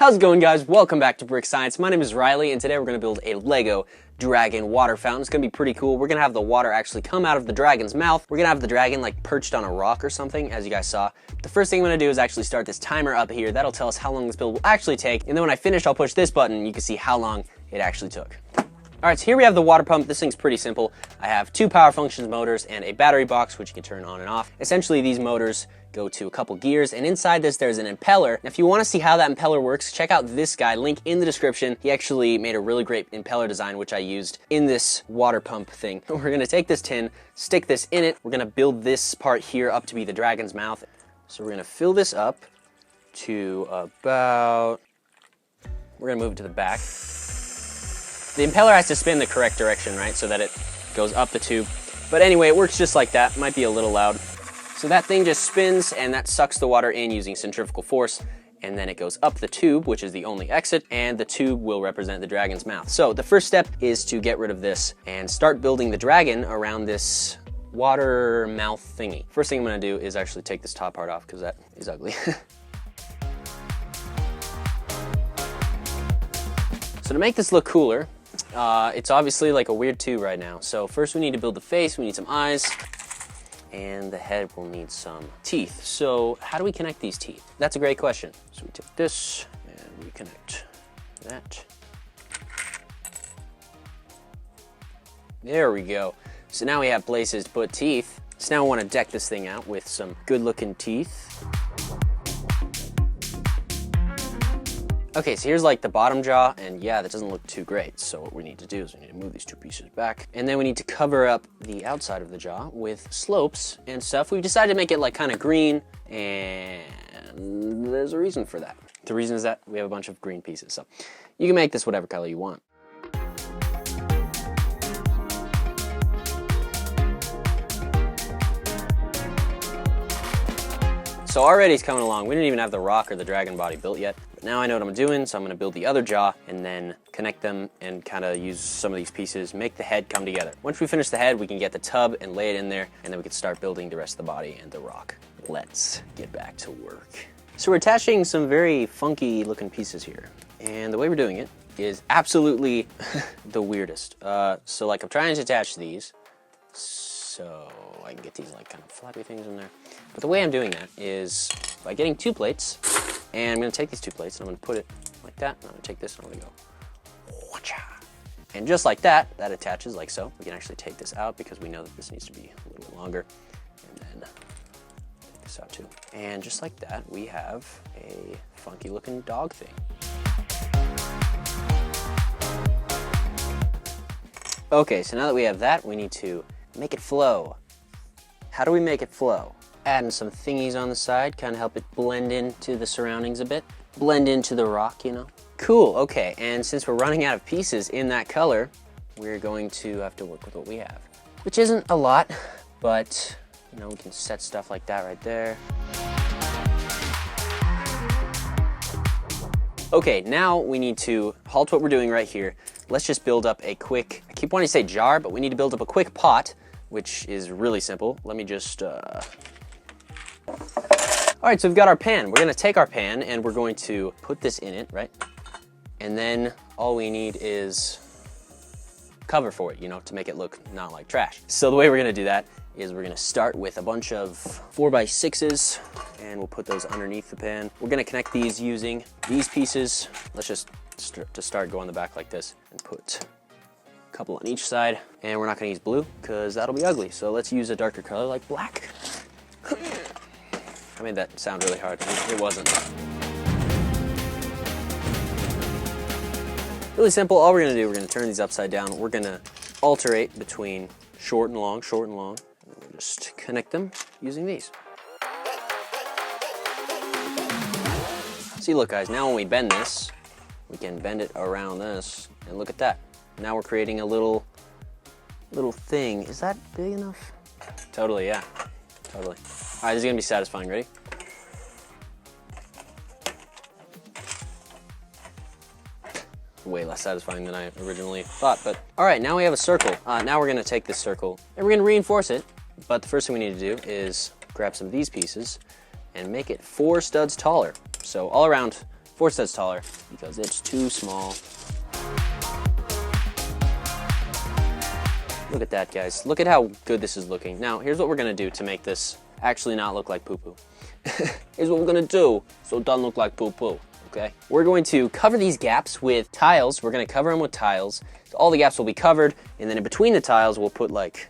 How's it going, guys? Welcome back to Brick Science. My name is Riley, and today we're going to build a Lego dragon water fountain. It's going to be pretty cool. We're going to have the water actually come out of the dragon's mouth. We're going to have the dragon like perched on a rock or something, as you guys saw. The first thing I'm going to do is actually start this timer up here. That'll tell us how long this build will actually take, and then when I finish, I'll push this button and you can see how long it actually took. Alright, so here we have the water pump. This thing's pretty simple. I have two power functions motors and a battery box, which you can turn on and off. Essentially, these motors go to a couple gears, and inside this there's an impeller. Now, if you want to see how that impeller works, check out this guy, link in the description. He actually made a really great impeller design, which I used in this water pump thing. We're going to take this tin, stick this in it. We're going to build this part here up to be the dragon's mouth. So we're going to fill this up to about... We're going to move it to the back. The impeller has to spin the correct direction, right, so that it goes up the tube. But anyway, it works just like that. Might be a little loud. So that thing just spins, and that sucks the water in using centrifugal force, and then it goes up the tube, which is the only exit, and the tube will represent the dragon's mouth. So the first step is to get rid of this and start building the dragon around this water mouth thingy. First thing I'm gonna do is actually take this top part off, because that is ugly. So to make this look cooler, it's obviously like a weird tube right now. So first we need to build the face, we need some eyes, and the head will need some teeth. So how do we connect these teeth? That's a great question. So we take this and we connect that. There we go. So now we have places to put teeth. So now I want to deck this thing out with some good looking teeth. Okay, so here's like the bottom jaw, and yeah, that doesn't look too great. So what we need to do is we need to move these two pieces back, and then we need to cover up the outside of the jaw with slopes and stuff. We've decided to make it like kind of green, and there's a reason for that. The reason is that we have a bunch of green pieces, so you can make this whatever color you want. So already it's coming along. We didn't even have the rock or the dragon body built yet. But now I know what I'm doing, so I'm gonna build the other jaw and then connect them and kind of use some of these pieces, make the head come together. Once we finish the head, we can get the tub and lay it in there, and then we can start building the rest of the body and the rock. Let's get back to work. So we're attaching some very funky looking pieces here. And the way we're doing it is absolutely the weirdest. So like I'm trying to attach these, so I can get these like kind of flappy things in there. But the way I'm doing that is by getting two plates, and I'm gonna take these two plates and I'm gonna put it like that, and I'm gonna take this and I'm gonna go, and just like that, that attaches like so. We can actually take this out because we know that this needs to be a little bit longer, and then take this out too. And just like that, we have a funky looking dog thing. Okay, so now that we have that, we need to make it flow. How do we make it flow? Adding some thingies on the side, kind of help it blend into the surroundings a bit. Blend into the rock, you know? Cool, okay, and since we're running out of pieces in that color, we're going to have to work with what we have. Which isn't a lot, but, you know, we can set stuff like that right there. Okay, now we need to halt what we're doing right here. Let's just build up a quick, I keep wanting to say jar, but we need to build up a quick pot, which is really simple. Let me just, All right, so we've got our pan. We're gonna take our pan and we're going to put this in it, right? And then all we need is cover for it, you know, to make it look not like trash. So the way we're gonna do that is we're gonna start with a bunch of 4x6s, and we'll put those underneath the pan. We're gonna connect these using these pieces. Let's just start go on the back like this and put a couple on each side. And we're not gonna use blue because that'll be ugly. So let's use a darker color like black. I made that sound really hard. It wasn't. Really simple. All we're gonna do, we're gonna turn these upside down. We're gonna alternate between short and long, short and long. And we'll just connect them using these. See, look guys, now when we bend this, we can bend it around this, and look at that. Now we're creating a little thing. Is that big enough? Totally, yeah, totally. All right, this is gonna be satisfying. Ready? Way less satisfying than I originally thought, but all right, now we have a circle. Now we're gonna take this circle and we're gonna reinforce it, but the first thing we need to do is grab some of these pieces and make it 4 studs taller. So all around 4 studs taller because it's too small. Look at that, guys. Look at how good this is looking. Now, here's what we're gonna do to make this actually not look like poo-poo. Here's what we're gonna do so it doesn't look like poo-poo, okay? We're going to cover these gaps with tiles. We're gonna cover them with tiles. So all the gaps will be covered, and then in between the tiles, we'll put like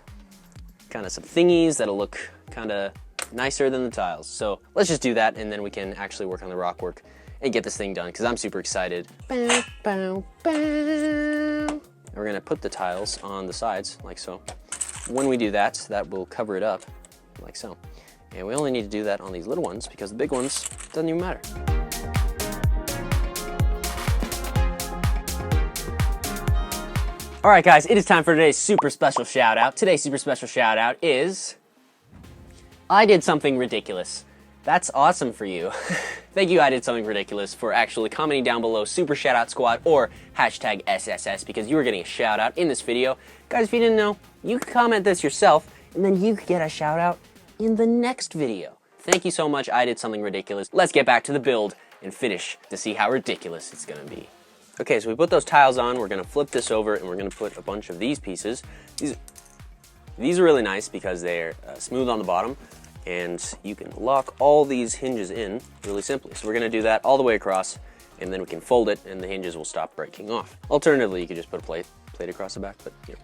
kind of some thingies that'll look kind of nicer than the tiles. So let's just do that, and then we can actually work on the rock work and get this thing done, because I'm super excited. Bow, bow, bow. We're gonna put the tiles on the sides, like so. When we do that, that will cover it up, like so. And we only need to do that on these little ones, because the big ones, doesn't even matter. All right, guys, it is time for today's super special shout out. Today's super special shout out is, I did something ridiculous. That's awesome for you. Thank you, I did something ridiculous, for actually commenting down below Super Shoutout Squad or hashtag SSS, because you were getting a shout out in this video. Guys, if you didn't know, you could comment this yourself and then you could get a shout out in the next video. Thank you so much, I did something ridiculous. Let's get back to the build and finish to see how ridiculous it's gonna be. Okay, so we put those tiles on, we're gonna flip this over and we're gonna put a bunch of these pieces. These are really nice because they're smooth on the bottom, and you can lock all these hinges in really simply. So we're gonna do that all the way across, and then we can fold it and the hinges will stop breaking off. Alternatively, you could just put a plate across the back, but you know.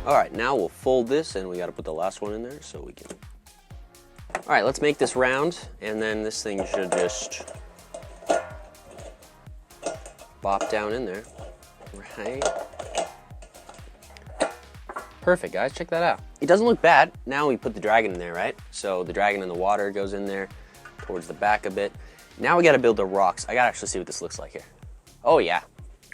All right, now we'll fold this, and we gotta put the last one in there so we can. All right, let's make this round, and then this thing should just bop down in there, right? Perfect, guys, check that out. It doesn't look bad. Now we put the dragon in there, right? So the dragon in the water goes in there towards the back a bit. Now we gotta build the rocks. I gotta actually see what this looks like here. Oh yeah,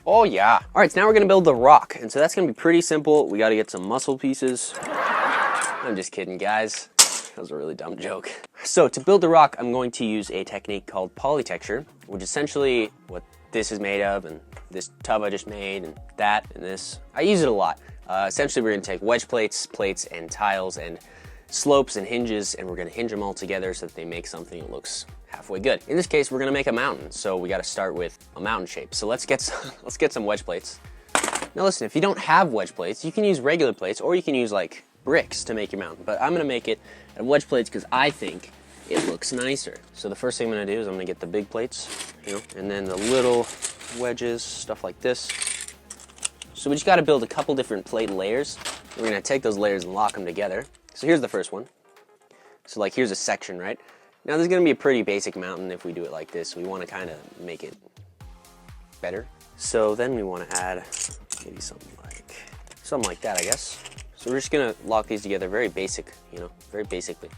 oh yeah. All right, so now we're gonna build the rock. And so that's gonna be pretty simple. We gotta get some muscle pieces. I'm just kidding, guys. That was a really dumb joke. So to build the rock, I'm going to use a technique called polytexture, which is essentially what this is made of, and this tub I just made, and that, and this. I use it a lot. Essentially, we're gonna take wedge plates, and tiles, and slopes, and hinges, and we're gonna hinge them all together so that they make something that looks halfway good. In this case, we're gonna make a mountain, so we gotta start with a mountain shape. So let's get some wedge plates. Now listen, if you don't have wedge plates, you can use regular plates, or you can use like bricks to make your mountain, but I'm gonna make it out of wedge plates because I think it looks nicer. So the first thing I'm gonna do is I'm gonna get the big plates, you know, and then the little wedges, stuff like this. So we just gotta build a couple different plate layers. We're gonna take those layers and lock them together. So here's the first one. So like here's a section, right? Now this is gonna be a pretty basic mountain if we do it like this. We wanna kinda make it better. So then we wanna add maybe something like that, I guess. So we're just gonna lock these together very basic, you know, very basically.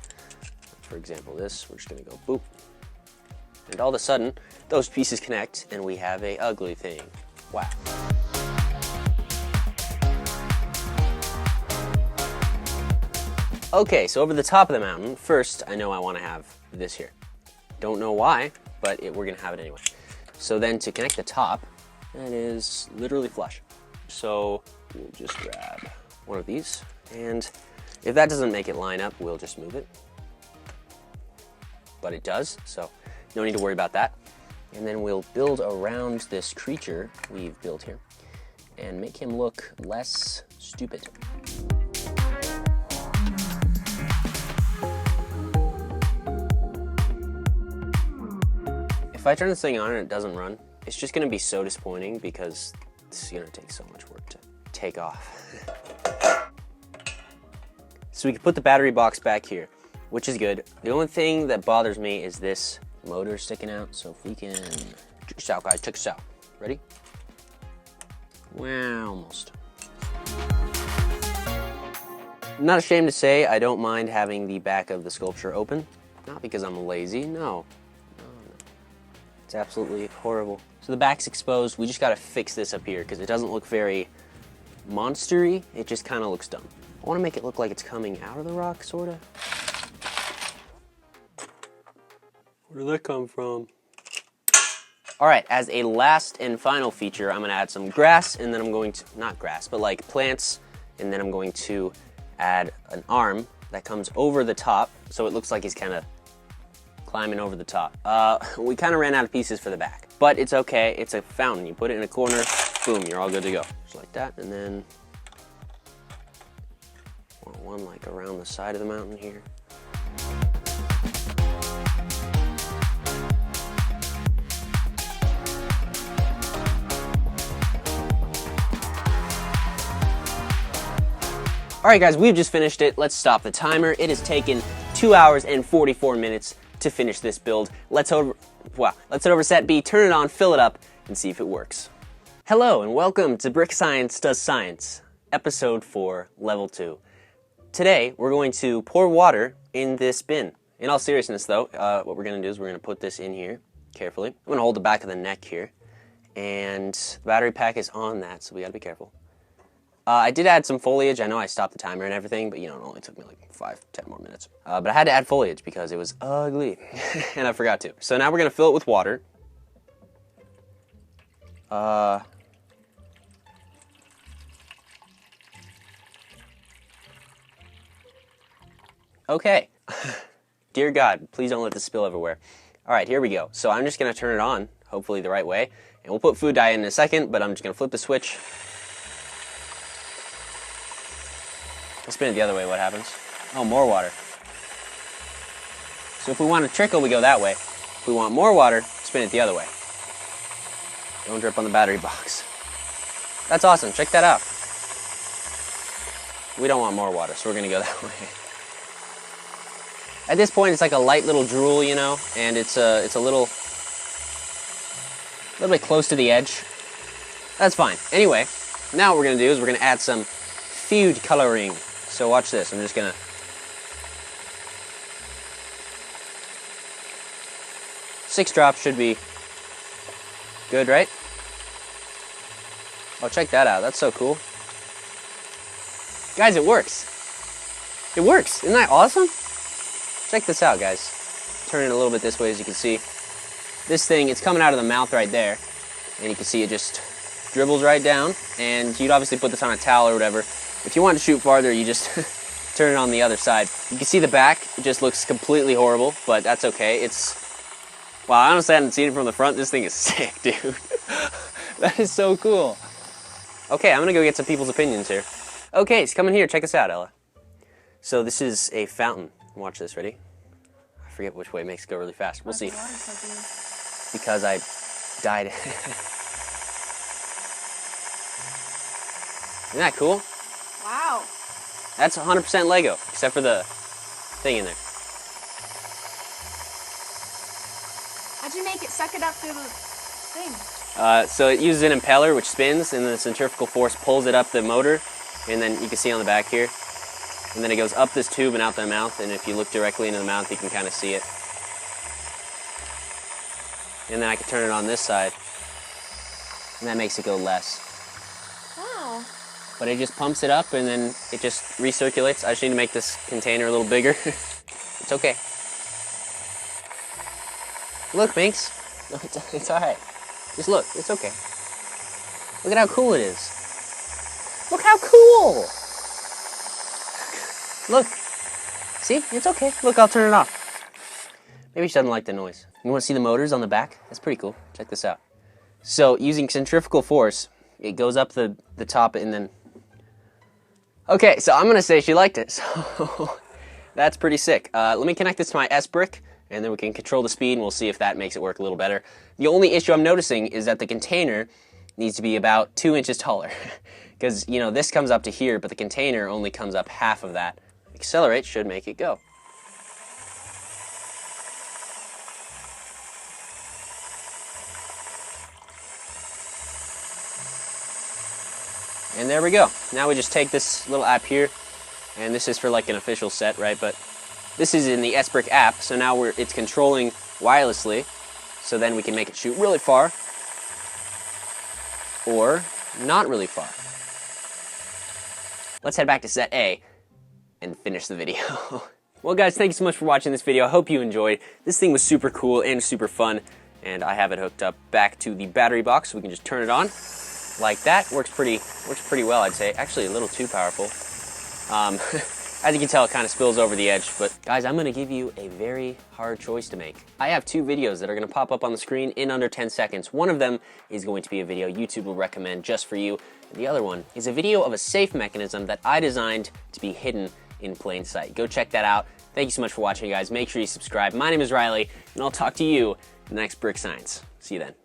For example, this, we're just gonna go boop. And all of a sudden, those pieces connect and we have a ugly thing. Wow. Okay, so over the top of the mountain, first I know I want to have this here. Don't know why, but we're gonna have it anyway. So then to connect the top, that is literally flush. So we'll just grab one of these, and if that doesn't make it line up, we'll just move it. But it does, so no need to worry about that. And then we'll build around this creature we've built here and make him look less stupid. If I turn this thing on and it doesn't run, it's just gonna be so disappointing because this is gonna take so much work to take off. So we can put the battery box back here, which is good. The only thing that bothers me is this motor sticking out. So if we can, check this out, guys, check this out. Ready? Wow, almost. I'm not ashamed to say I don't mind having the back of the sculpture open. Not because I'm lazy, no. It's absolutely horrible. So the back's exposed. We just gotta fix this up here because it doesn't look very monstery. It just kind of looks dumb. I want to make it look like it's coming out of the rock, sorta. Where did that come from? All right, as a last and final feature, I'm gonna add some grass, and then I'm going to, not grass, but like plants, and then I'm going to add an arm that comes over the top so it looks like he's kind of climbing over the top. We kind of ran out of pieces for the back, but it's okay. It's a fountain. You put it in a corner, boom, you're all good to go. Just like that, and then one like around the side of the mountain here. All right, guys, we've just finished it. Let's stop the timer. It has taken 2 hours and 44 minutes to finish this build. Let's head over set B, turn it on, fill it up, and see if it works. Hello, and welcome to Brick Science Does Science, Episode 4, Level 2. Today, we're going to pour water in this bin. In all seriousness, though, what we're going to do is we're going to put this in here carefully. I'm going to hold the back of the neck here, and the battery pack is on that, so we got to be careful. I did add some foliage. I know I stopped the timer and everything, but you know, it only took me like 5-10 more minutes. But I had to add foliage because it was ugly, and I forgot to. So now we're gonna fill it with water. Okay. Dear God, please don't let this spill everywhere. All right, here we go. So I'm just gonna turn it on, hopefully the right way, and we'll put food dye in a second, but I'm just gonna flip the switch. I'll spin it the other way, what happens? Oh, more water. So if we want a trickle, we go that way. If we want more water, spin it the other way. Don't drip on the battery box. That's awesome, check that out. We don't want more water, so we're gonna go that way. At this point, it's like a light little drool, you know, and it's a little bit close to the edge. That's fine. Anyway, now what we're gonna do is we're gonna add some food coloring. So watch this, I'm just gonna six drops should be good, right? Oh, check that out, that's so cool. Guys, it works. It works, isn't that awesome? Check this out, guys. Turn it a little bit this way, as you can see. This thing, it's coming out of the mouth right there, and you can see it just dribbles right down, and you'd obviously put this on a towel or whatever. If you want to shoot farther, you just turn it on the other side. You can see the back, it just looks completely horrible, but that's okay. Well, I honestly hadn't seen it from the front. This thing is sick, dude. That is so cool. Okay, I'm gonna go get some people's opinions here. Okay, so come in here, check this out, Ella. So this is a fountain. Watch this, ready? I forget which way makes it go really fast. We'll see. Because I died. Isn't that cool? Wow. That's 100% Lego, except for the thing in there. How'd you make it suck it up through the thing? So it uses an impeller which spins, and the centrifugal force pulls it up the motor, and then you can see on the back here. And then it goes up this tube and out the mouth, and if you look directly into the mouth, you can kind of see it. And then I can turn it on this side, and that makes it go less. Wow. But it just pumps it up, and then it just recirculates. I just need to make this container a little bigger. It's okay. Look, Binks. No, it's all right. Just look. It's okay. Look at how cool it is. Look how cool! Look. See? It's okay. Look, I'll turn it off. Maybe she doesn't like the noise. You want to see the motors on the back? That's pretty cool. Check this out. So, using centrifugal force, it goes up the top and then... Okay, so I'm going to say she liked it. So, that's pretty sick. Let me connect this to my S-brick, and then we can control the speed, and we'll see if that makes it work a little better. The only issue I'm noticing is that the container needs to be about 2 inches taller. Because, you know, this comes up to here, but the container only comes up half of that. Accelerate should make it go. And there we go. Now we just take this little app here, and this is for like an official set, right? But this is in the S-brick app, so now it's controlling wirelessly, so then we can make it shoot really far, or not really far. Let's head back to set A and finish the video. Well guys, thank you so much for watching this video. I hope you enjoyed. This thing was super cool and super fun, and I have it hooked up back to the battery box, so we can just turn it on like that. Works pretty well, I'd say. Actually, a little too powerful. As you can tell, it kind of spills over the edge, but guys, I'm gonna give you a very hard choice to make. I have 2 videos that are gonna pop up on the screen in under 10 seconds. One of them is going to be a video YouTube will recommend just for you, and the other one is a video of a safe mechanism that I designed to be hidden in plain sight. Go check that out. Thank you so much for watching, guys. Make sure you subscribe. My name is Riley, and I'll talk to you in the next Brick Science. See you then.